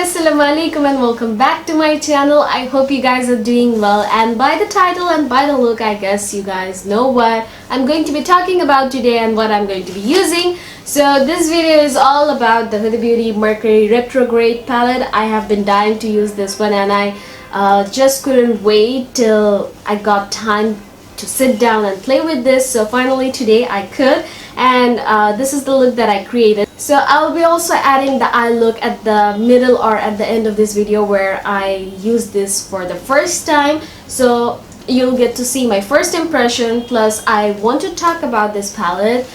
Assalamu alaikum and welcome back to my channel. I hope you guys are doing well, and by the title and by the look I guess you guys know what I'm going to be talking about today and what I'm going to be using. So this video is all about the Huda Beauty Mercury Retrograde palette. I have been dying to use this one and I just couldn't wait till I got time to sit down and play with this. So finally today I could, and this is the look that I created. So I'll be also adding the eye look at the middle or at the end of this video where I use this for the first time. So you'll get to see my first impression, plus I want to talk about this palette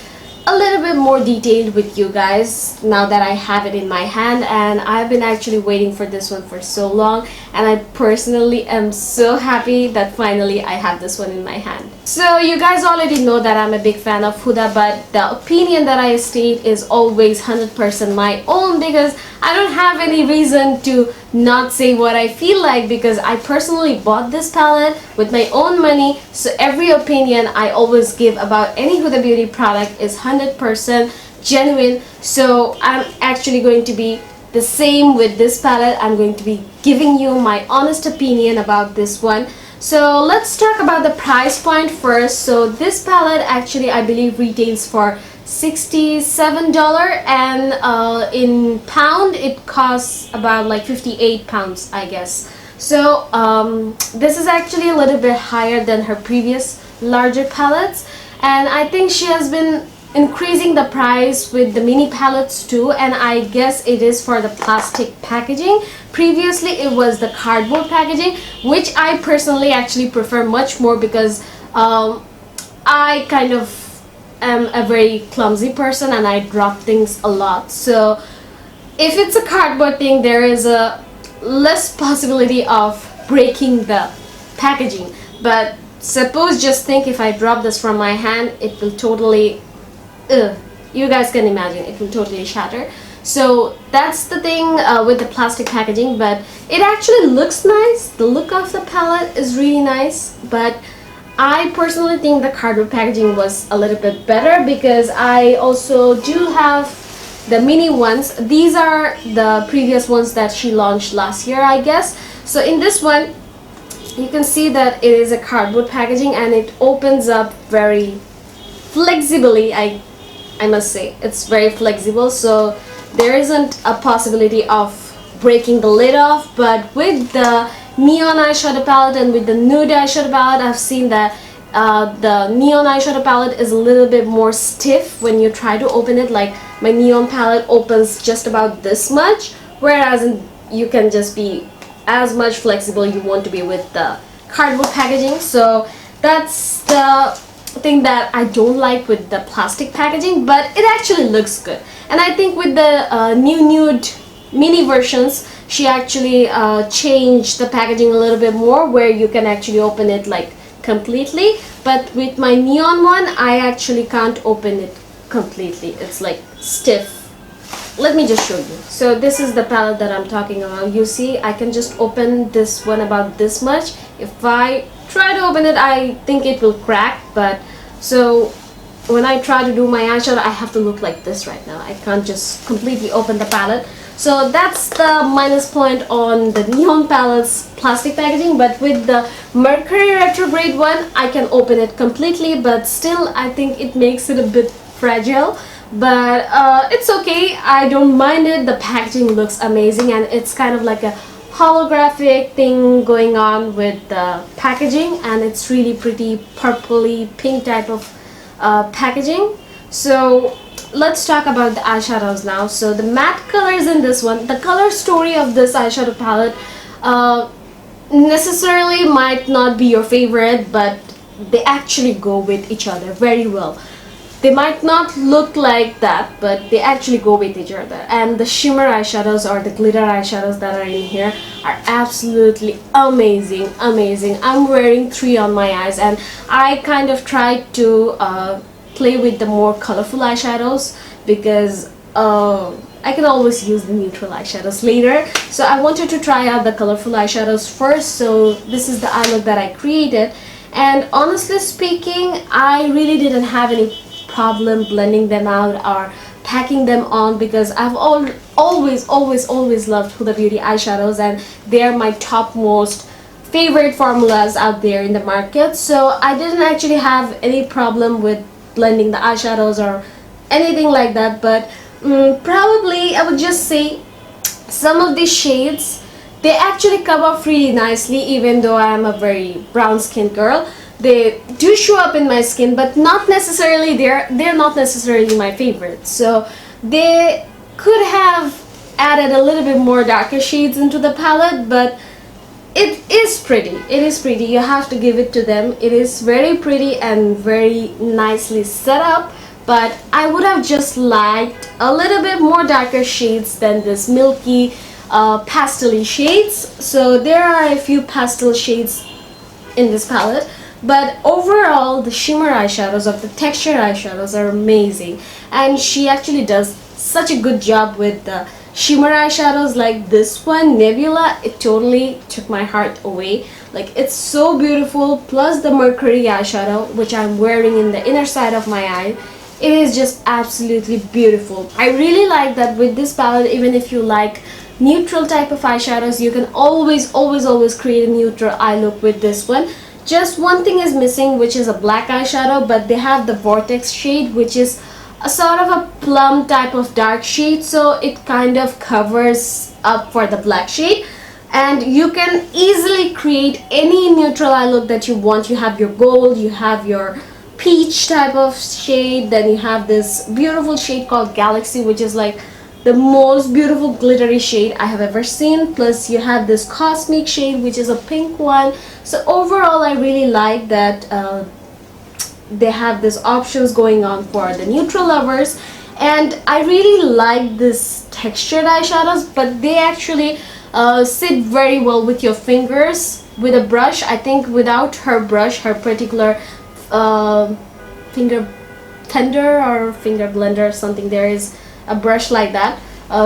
a little bit more detailed with you guys now that I have it in my hand. And I've been actually waiting for this one for so long, and I personally am so happy that finally I have this one in my hand. So you guys already know that I'm a big fan of Huda, but the opinion that I state is always 100% my own, because I don't have any reason to not say what I feel like, because I personally bought this palette with my own money. So every opinion I always give about any Huda Beauty product is 100% genuine. So I'm actually going to be the same with this palette. I'm going to be giving you my honest opinion about this one. So let's talk about the price point first. So this palette actually I believe retails for $67, and in pound it costs about like 58 pounds I guess. So this is actually a little bit higher than her previous larger palettes, and I think she has been increasing the price with the mini palettes too, and I guess it is for the plastic packaging. Previously it was the cardboard packaging, which I personally actually prefer much more, because I kind of am a very clumsy person and I drop things a lot. So if it's a cardboard thing, there is a less possibility of breaking the packaging. But suppose, just think, if I drop this from my hand, it will totally you guys can imagine, it will totally shatter. So that's the thing with the plastic packaging, but it actually looks nice. The look of the palette is really nice, but I personally think the cardboard packaging was a little bit better, because I also do have the mini ones. These are the previous ones that she launched last year I guess. So in this one you can see that it is a cardboard packaging and it opens up very flexibly. I must say it's very flexible, so there isn't a possibility of breaking the lid off. But with the neon eyeshadow palette and with the nude eyeshadow palette, I've seen that the neon eyeshadow palette is a little bit more stiff when you try to open it. Like my neon palette opens just about this much, whereas you can just be as much flexible you want to be with the cardboard packaging. So that's the thing that I don't like with the plastic packaging, but it actually looks good. And I think with the new nude mini versions, she actually changed the packaging a little bit more, where you can actually open it like completely. But with my neon one, I actually can't open it completely. It's like stiff. Let me just show you. So this is the palette that I'm talking about. You see, I can just open this one about this much. If I try to open it, I think it will crack. But so when I try to do my eyeshadow, I have to look like this right now. I can't just completely open the palette. So that's the minus point on the neon palette's plastic packaging. But with the Mercury Retrograde one, I can open it completely, but still I think it makes it a bit fragile. But it's okay, I don't mind it. The packaging looks amazing, and it's kind of like a holographic thing going on with the packaging, and it's really pretty purpley pink type of packaging. So let's talk about the eyeshadows now. So the matte colors in this one, the color story of this eyeshadow palette necessarily might not be your favorite, but they actually go with each other very well. They might not look like that, but they actually go with each other. And the shimmer eyeshadows or the glitter eyeshadows that are in here are absolutely amazing. I'm wearing 3 on my eyes, and I kind of tried to play with the more colorful eyeshadows, because I can always use the neutral eyeshadows later. So I wanted to try out the colorful eyeshadows first. So this is the eye look that I created, and honestly speaking, I really didn't have any problem blending them out or packing them on, because I've always loved Huda Beauty eyeshadows, and they're my top most favorite formulas out there in the market. So I didn't actually have any problem with blending the eyeshadows or anything like that. But probably I would just say some of these shades, they actually come off really nicely. Even though I am a very brown skinned girl, they do show up in my skin, but not necessarily, they're not necessarily my favorite. So they could have added a little bit more darker shades into the palette, but it is pretty. It is pretty, you have to give it to them. It is very pretty and very nicely set up, but I would have just liked a little bit more darker shades than this milky pastel shades. So there are a few pastel shades in this palette, but overall the shimmer eyeshadows, of the texture eyeshadows, are amazing, and she actually does such a good job with the shimmer eyeshadows. Like this one, Nebula, it totally took my heart away. Like, it's so beautiful. Plus the Mercury eyeshadow, which I'm wearing in the inner side of my eye, it is just absolutely beautiful. I really like that with this palette, even if you like neutral type of eyeshadows, you can always create a neutral eye look with this one. Just one thing is missing, which is a black eyeshadow, but they have the Vortex shade, which is a sort of a plum type of dark shade, so it kind of covers up for the black shade, and you can easily create any neutral eye look that you want. You have your gold, you have your peach type of shade, then you have this beautiful shade called Galaxy, which is like the most beautiful glittery shade I have ever seen. Plus you have this Cosmic shade, which is a pink one. So overall I really like that they have these options going on for the neutral lovers. And I really like this textured eyeshadows, but they actually sit very well with your fingers with a brush. I think without her brush, her particular finger tender or finger blender or something, there is a brush like that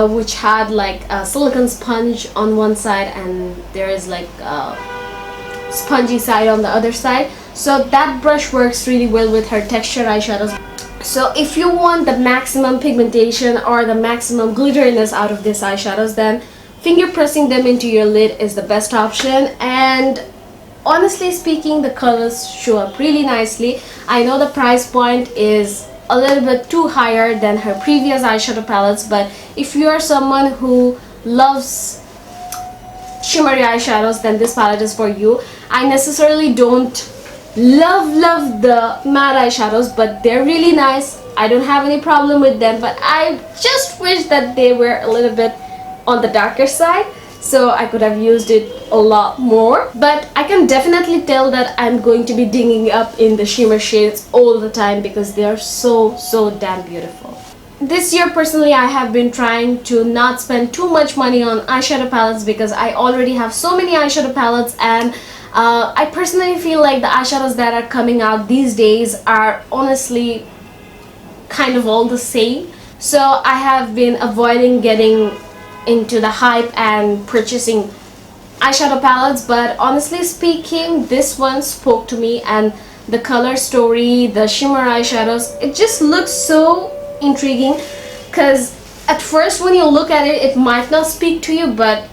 which had like a silicone sponge on one side, and there is like a spongy side on the other side. So that brush works really well with her textured eyeshadows. So if you want the maximum pigmentation or the maximum glitteriness out of these eyeshadows, then finger pressing them into your lid is the best option. And honestly speaking, the colors show up really nicely. I know the price point is a little bit too higher than her previous eyeshadow palettes, but if you are someone who loves shimmery eyeshadows, then this palette is for you. I necessarily don't love the matte eyeshadows, but they're really nice. I don't have any problem with them, but I just wish that they were a little bit on the darker side, so I could have used it a lot more. But I can definitely tell that I'm going to be digging up in the shimmer shades all the time because they are so damn beautiful. This year personally, I have been trying to not spend too much money on eyeshadow palettes because I already have so many eyeshadow palettes, and I personally feel like the eyeshadows that are coming out these days are honestly kind of all the same. So I have been avoiding getting into the hype and purchasing eyeshadow palettes, but honestly speaking, this one spoke to me, and the color story, the shimmer eyeshadows, it just looks so intriguing. Because at first when you look at it, it might not speak to you, but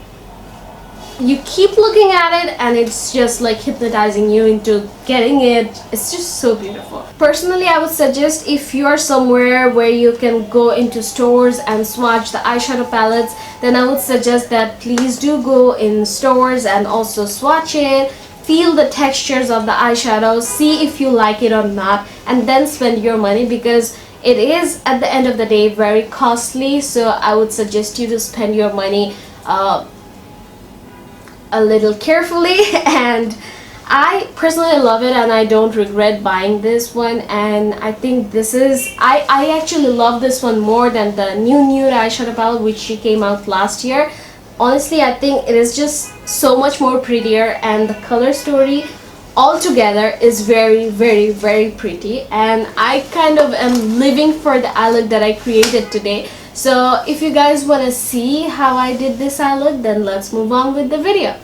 you keep looking at it and it's just like hypnotizing you into getting it. It's just so beautiful. Personally, I would suggest, if you are somewhere where you can go into stores and swatch the eyeshadow palettes, then I would suggest that please do go in stores and also swatch it, feel the textures of the eyeshadows, see if you like it or not, and then spend your money, because it is at the end of the day very costly. So I would suggest you to spend your money a little carefully. And I personally love it and I don't regret buying this one, and I think this is, I actually love this one more than the new nude eyeshadow palette which she came out last year. Honestly, I think it is just so much more prettier, and the color story altogether is very pretty, and I kind of am living for the eye look that I created today. So if you guys want to see how I did this eye look, then let's move on with the video.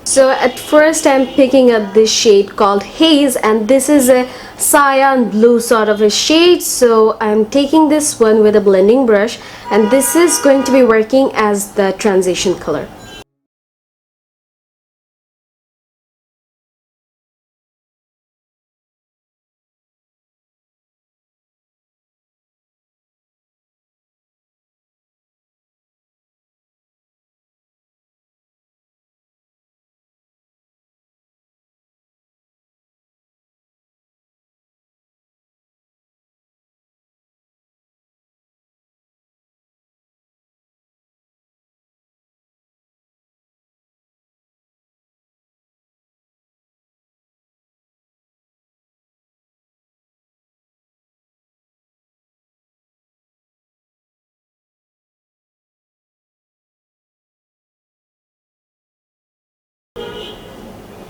So at first I'm picking up this shade called Haze, and this is a cyan blue sort of a shade. So I'm taking this one with a blending brush, and this is going to be working as the transition color.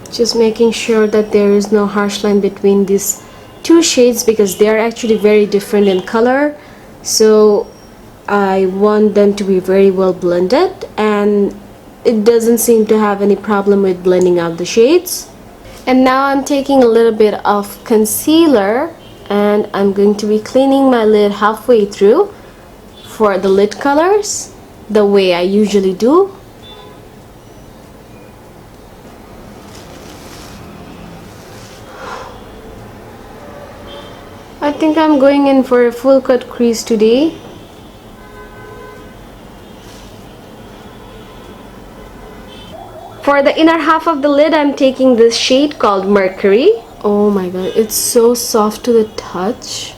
Just making sure that there is no harsh line between these two shades, because they are actually very different in color. So I want them to be very well blended, and it doesn't seem to have any problem with blending out the shades. And now I'm taking a little bit of concealer, and I'm going to be cleaning my lid halfway through for the lid colors the way I usually do. I think I'm going in for a full cut crease today. For the inner half of the lid, I'm taking this shade called Mercury. Oh my god, it's so soft to the touch.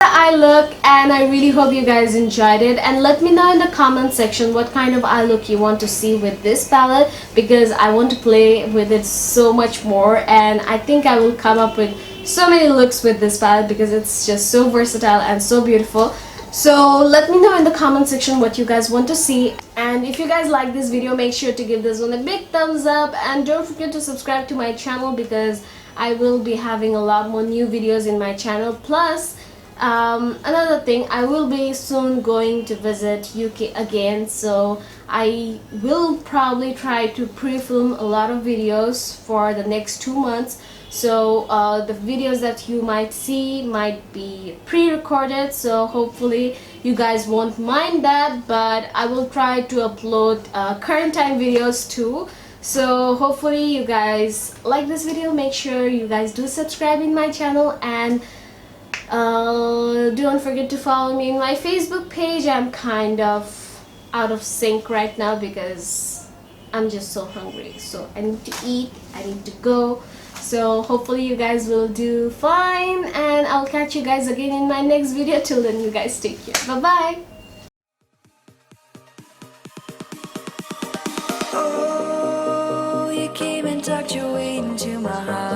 Eye look, and I really hope you guys enjoyed it, and let me know in the comment section what kind of eye look you want to see with this palette, because I want to play with it so much more, and I think I will come up with so many looks with this palette because it's just so versatile and so beautiful. So let me know in the comment section what you guys want to see, and if you guys like this video, make sure to give this one a big thumbs up, and don't forget to subscribe to my channel because I will be having a lot more new videos in my channel. Plus another thing, I will be soon going to visit UK again, so I will probably try to pre-film a lot of videos for the next 2 months. So the videos that you might see might be pre-recorded, so hopefully you guys won't mind that, but I will try to upload current time videos too. So hopefully you guys like this video. Make sure you guys do subscribe in my channel, and don't forget to follow me in my Facebook page. I'm kind of out of sync right now because I'm just so hungry, so I need to eat, I need to go. So hopefully you guys will do fine, and I'll catch you guys again in my next video. Till then, you guys take care. Bye bye. Oh, you came and tucked your way into my heart.